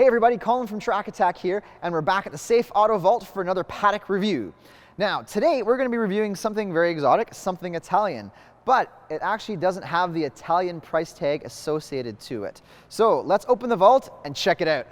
Hey everybody, Colin from Track Attack here, and we're back at the Safe Auto Vault for another paddock review. Now, today we're going to be reviewing something very exotic, something Italian, but it actually doesn't have the Italian price tag associated to it. So let's open the vault and check it out.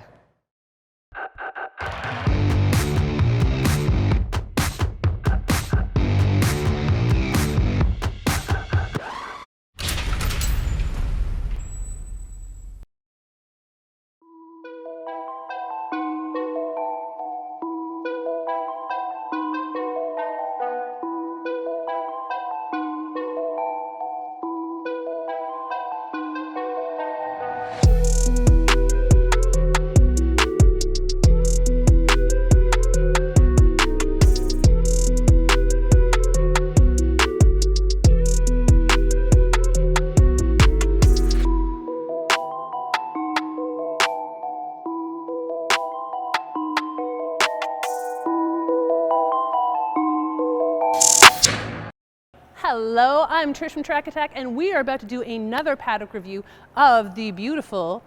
Hello, I'm Trish from Track Attack, and we are about to do another paddock review of the beautiful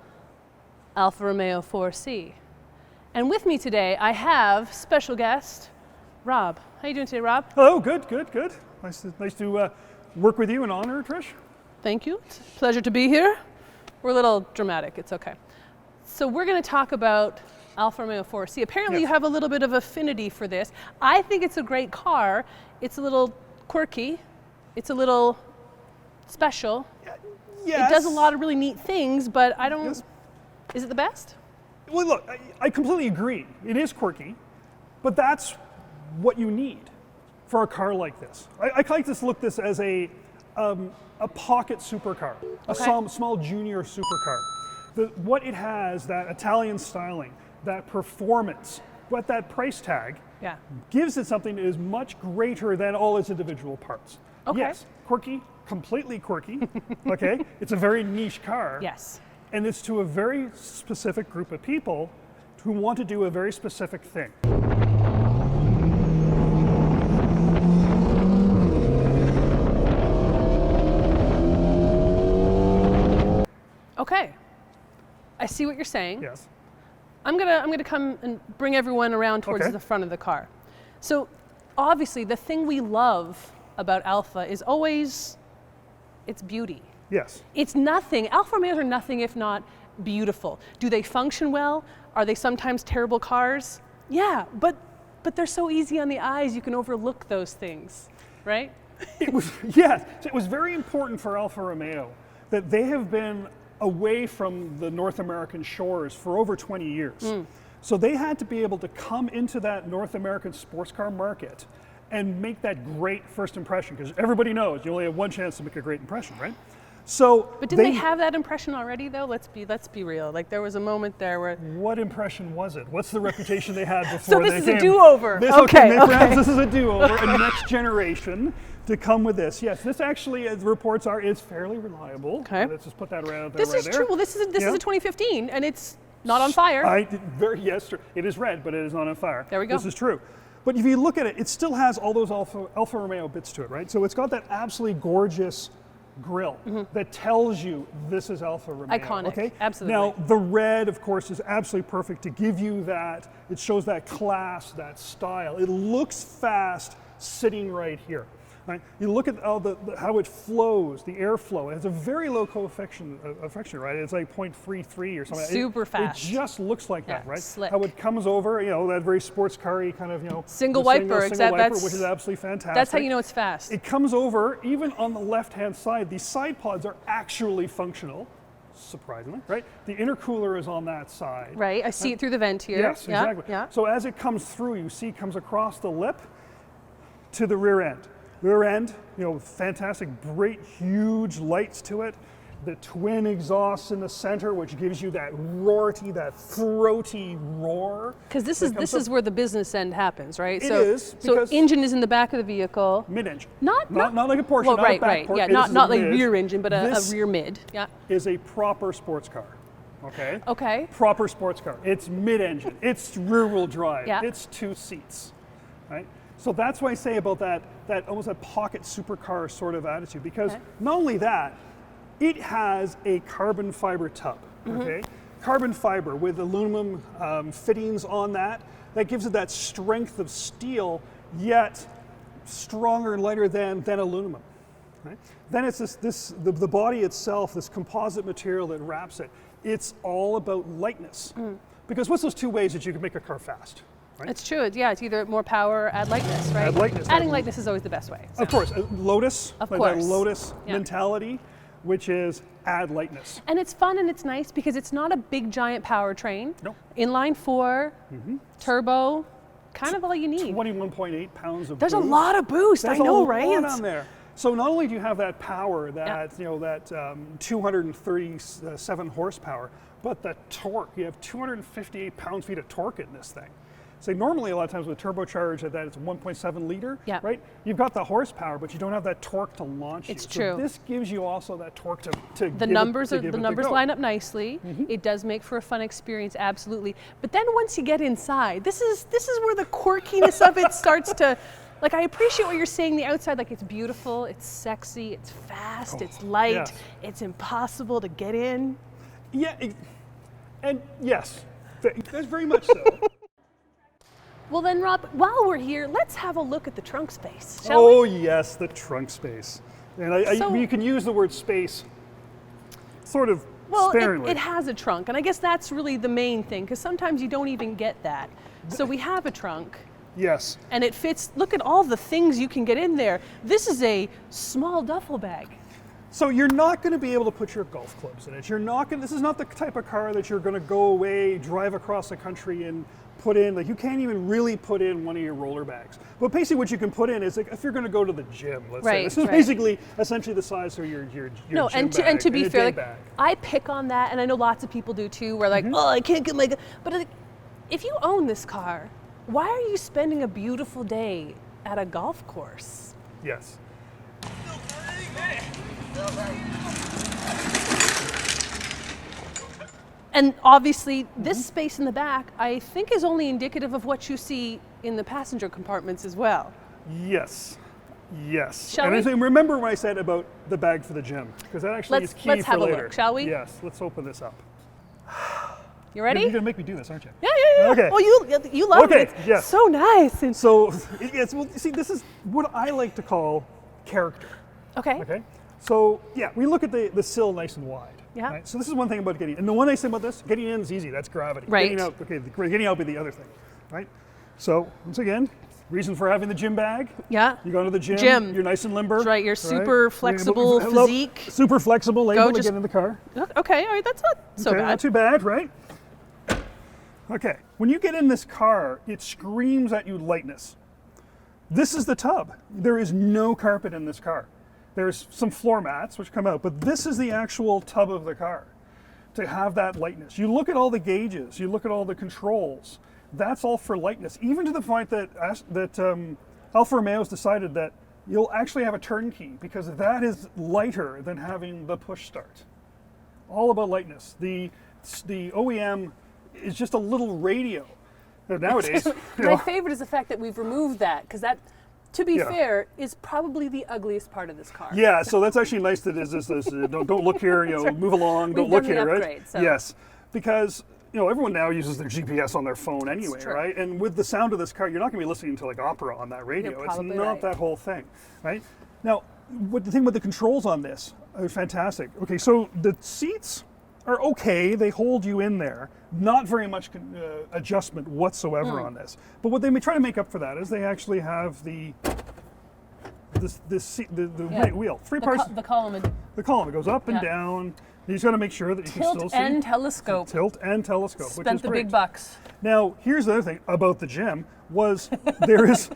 Alfa Romeo 4C. And with me today, I have special guest, Rob. How you doing today, Rob? Hello, good. Nice to work with you and honor, Trish. Thank you. It's a pleasure to be here. We're a little dramatic, it's okay. So we're going to talk about Alfa Romeo 4C. Apparently Yes. You have a little bit of affinity for this. I think it's a great car. It's a little quirky. It's a little special. Yes. It does a lot of really neat things, but I don't... Yes. Is it the best? Well, look, I completely agree. It is quirky, but that's what you need for a car like this. I like to look this as a pocket supercar, a small junior supercar. What it has, that Italian styling, that performance, what that price tag gives it something that is much greater than all its individual parts. Okay. Yes, quirky, completely quirky, okay? It's a very niche car. Yes. And it's to a very specific group of people who want to do a very specific thing. Okay. I see what you're saying. Yes. I'm gonna come and bring everyone around towards the front of the car. So obviously the thing we love about Alfa is always its beauty. Yes. It's nothing. Alfa Romeos are nothing if not beautiful. Do they function well? Are they sometimes terrible cars? Yeah, but they're so easy on the eyes you can overlook those things, right? It was very important for Alfa Romeo that they have been away from the North American shores for over 20 years. So they had to be able to come into that North American sports car market and make that great first impression, because everybody knows you only have one chance to make a great impression, right? So, but didn't they have that impression already, though? Let's be real. Like, there was a moment there where... What impression was it? What's the reputation they had before so they this came? is a do-over. Okay, friends, this is a do-over. A next generation to come with this. Yes, this actually, as reports are, is fairly reliable. Okay. Let's just put that around there. This is true. Well, this is a 2015, and it's not on fire. Yes, it is red, but it is not on fire. There we go. This is true. But if you look at it, it still has all those Alfa Romeo bits to it, right? So it's got that absolutely gorgeous grille that tells you this is Alfa Romeo. Iconic, okay? absolutely. Now, the red, of course, is absolutely perfect to give you that. It shows that class, that style. It looks fast sitting right here. Right? You look at how it flows, the airflow. It has a very low coefficient, right? It's like 0.33 or something. Super fast. It just looks like that, right? Slick. How it comes over, that very sports car-y kind of, single wiper, which is absolutely fantastic. That's how you know it's fast. It comes over, even on the left-hand side, these side pods are actually functional, surprisingly, right? The intercooler is on that side. Right, I see it through the vent here. Yes, exactly. Yeah. So as it comes through, you see it comes across the lip to the rear end. Rear end, fantastic, great, huge lights to it. The twin exhausts in the center, which gives you that roarty, that throaty roar. Because this is where the business end happens, right? It is. So engine is in the back of the vehicle. Mid-engine. Not like a Porsche. Well, not a back Porsche. Yeah, not like rear engine, but a rear mid. Yeah. Is a proper sports car. Okay. Okay. Proper sports car. It's mid-engine. It's rear-wheel drive. Yeah. It's 2 seats. Right. So that's what I say about that almost a pocket supercar sort of attitude, because not only that, it has a carbon fiber tub, okay? carbon fiber with aluminum fittings on that. That gives it that strength of steel, yet stronger and lighter than aluminum. Right? Then it's the body itself, this composite material that wraps it. It's all about lightness. Because what's those two ways that you can make a car fast? Right? It's true. It's either more power or add lightness, right? Add lightness. Adding lightness is always the best way. So. Of course, Lotus, Of like course. that Lotus Yeah. mentality, which is add lightness. And it's fun and it's nice because it's not a big giant powertrain. Nope. Inline 4, turbo, kind of all you need. 21.8 pounds of There's boost. a lot of boost. There's I know, a right? lot on there. So not only do you have that power, that 237 horsepower, but the torque. You have 258 pound-feet of torque in this thing. So normally a lot of times with turbocharged that it's 1.7 liter, Yeah. right? You've got the horsepower, but you don't have that torque to launch It's you. true. So this gives you also that torque to The give numbers it, to give the it numbers go. line up nicely. It does make for a fun experience, absolutely. But then once you get inside, this is where the quirkiness of it starts to. Like, I appreciate what you're saying. The outside, like, it's beautiful, it's sexy, it's fast, it's light, yes. it's impossible to get in. Yeah, and yes, that's very much so. Well then, Rob, while we're here, let's have a look at the trunk space, shall we? Oh yes, the trunk space. And So- you can use the word space sort of Well, sparingly. it has a trunk, and I guess that's really the main thing, because sometimes you don't even get that. So we have a trunk, Yes. and it fits, look at all the things you can get in there. This is a small duffel bag. So you're not going to be able to put your golf clubs in it. You're not going. This is not the type of car that you're going to go away, drive across the country, and put in. Like, you can't even really put in one of your roller bags. But basically, what you can put in is, like, if you're going to go to the gym, let's say, Right, this is right. basically essentially the size of your No, gym and bag to be and a fair, day like, bag. I pick on that, and I know lots of people do too. Where like, oh, I can't get my. But like, if you own this car, why are you spending a beautiful day at a golf course? Yes. And obviously, this space in the back, I think, is only indicative of what you see in the passenger compartments as well. Yes. Yes. Shall and we? remember what I said about the bag for the gym, because that actually is key Let's for have a later. look, shall we? Yes. Let's open this up. You ready? You're going to make me do this, aren't you? Yeah, yeah, yeah. Okay. Oh, you love Okay, it. It's yes. so nice. And So, yes, well, see, this is what I like to call character. okay. Okay? So, yeah, we look at the sill nice and wide. Yeah. Right? So this is one thing about getting, and the one nice thing about this, getting in is easy, that's gravity. Right. Getting out, okay, getting out would be the other thing, right? So, once again, reason for having the gym bag. Yeah. You go to the gym, Gym. you're nice and limber. That's right, you're super flexible Hello, physique. Super flexible, able to just- get in the car. Okay, all right, that's not so Okay, bad. not too bad, right? Okay, when you get in this car, it screams at you lightness. This is the tub. There is no carpet in this car. There's some floor mats which come out, but this is the actual tub of the car to have that lightness. You look at all the gauges, you look at all the controls, that's all for lightness, even to the point that Alfa Romeo has decided that you'll actually have a turnkey because that is lighter than having the push start. All about lightness. The OEM is just a little radio. Nowadays, you My know, favorite is the fact that we've removed that, because that, to be Yeah. fair, is probably the ugliest part of this car. yeah, so that's actually nice that is this don't look here, you know, move along, don't We've look done the here, right? upgrade, so- Yes, because everyone now uses their GPS on their phone anyway, true. right? And with the sound of this car, you're not going to be listening to like opera on that radio. You're It's probably not right. that whole thing, right? Now, what the thing with the controls on this are fantastic. Okay, so the seats are okay; they hold you in there. Not very much adjustment whatsoever Hmm. on this. But what they may try to make up for that is they actually have the Yeah. wheel, three The, parts. the column, The column, it goes up and Yeah. down. You just got to make sure that you can still tilt see. and telescope. Tilt and telescope, which Spent is the great. big bucks. Now, here's the other thing about the gym was there's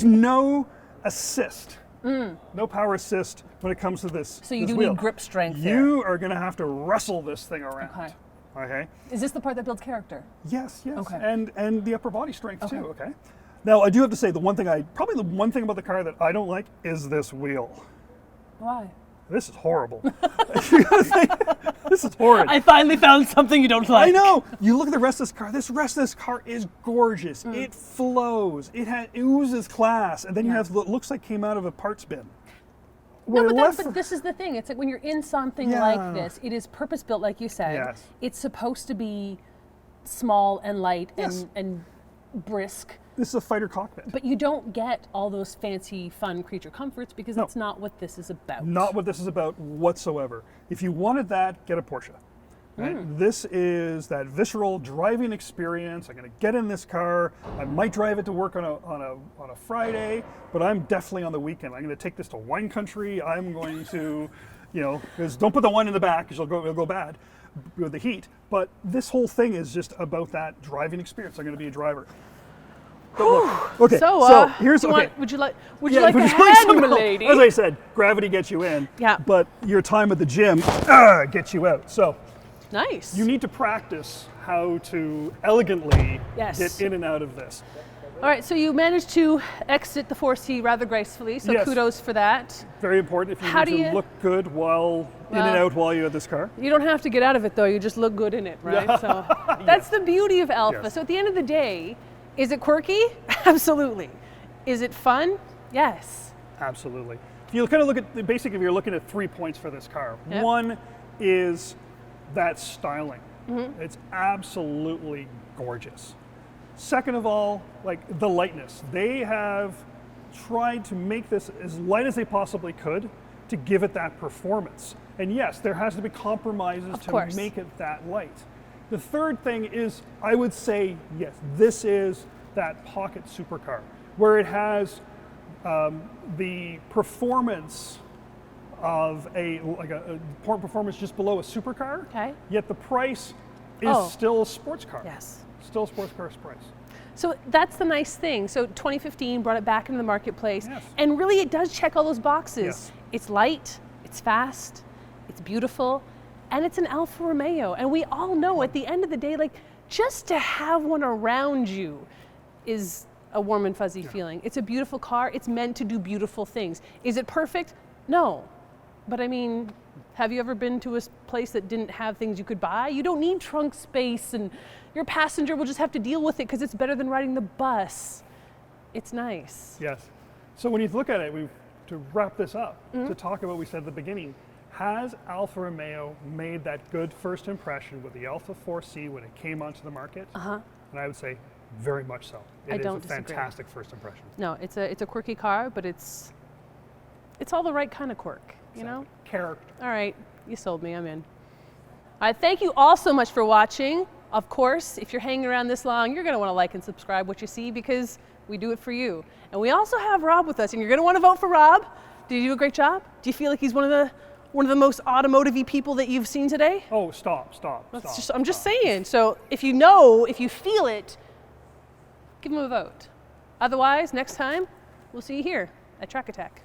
no assist, no power assist when it comes to this. So you this do wheel. need grip strength there. You are going to have to wrestle this thing around. Okay. Okay. Is this the part that builds character? Yes, yes. Okay. And the upper body strength too. Okay. Now, I do have to say the one thing about the car that I don't like is this wheel. Why? This is horrible. You gotta think, this is horrid. I finally found something you don't like. I know. You look at the rest of this car. This rest of this car is gorgeous. It flows. It oozes class. And then you have what looks like came out of a parts bin. we're left but this is the thing. It's like when you're in something Yeah. like this, it is purpose-built, like you said. Yes. It's supposed to be small and light Yes. and brisk, This is a fighter cockpit. but you don't get all those fancy, fun creature comforts because No. that's not what this is about. Not what this is about whatsoever. If you wanted that, get a Porsche. Right? This is that visceral driving experience. I'm going to get in this car. I might drive it to work on a Friday, but I'm definitely on the weekend. I'm going to take this to wine country. I'm going to, because don't put the wine in the back because it'll go bad with the heat. But this whole thing is just about that driving experience. I'm going to be a driver. Okay, So, here's would you like would a you hand, some help? milady? As I said, gravity gets you in. Yeah. But your time at the gym gets you out. So Nice. you need to practice how to elegantly Yes. get in and out of this. All right, so you managed to exit the 4C rather gracefully, so Yes. kudos for that. Very important if you How need do to you- look good while in and Well- out while you have this car. You don't have to get out of it though, you just look good in it, right? So that's the beauty of Alfa. Yes. So at the end of the day, is it quirky? Absolutely. Is it fun? Yes. Absolutely. If you kind of look at, basically, you're looking at 3 points for this car. Yep. One is that styling. Mm-hmm. It's absolutely gorgeous. Second of all, like the lightness. They have tried to make this as light as they possibly could to give it that performance. And yes, there has to be compromises Of to course. make it that light. The third thing is, I would say, yes, this is that pocket supercar, where it has the performance of a performance just below a supercar. Okay. Yet the price is Oh. still a sports car. Yes. Still a sports car's price. So that's the nice thing. So 2015 brought it back into the marketplace, Yes. and really it does check all those boxes. Yes. It's light, it's fast, it's beautiful, and it's an Alfa Romeo. And we all know at the end of the day, like just to have one around you is a warm and fuzzy feeling. It's a beautiful car. It's meant to do beautiful things. Is it perfect? No. But I mean, have you ever been to a place that didn't have things you could buy? You don't need trunk space, and your passenger will just have to deal with it because it's better than riding the bus. It's nice. Yes. So when you look at it, to wrap this up, Mm-hmm. to talk about what we said at the beginning, has Alfa Romeo made that good first impression with the Alfa 4C when it came onto the market? Uh-huh. And I would say very much so. I It is don't a disagree. fantastic first impression. No, it's a quirky car, but it's all the right kind of quirk, you know? Character. All right, you sold me, I'm in. All right, thank you all so much for watching. Of course, if you're hanging around this long, you're gonna wanna like and subscribe what you see because we do it for you. And we also have Rob with us, and you're gonna wanna vote for Rob. Did he do a great job? Do you feel like he's one of the most automotive-y people that you've seen today? Oh, stop. I'm just saying. So if you feel it, give him a vote. Otherwise, next time, we'll see you here at Track Attack.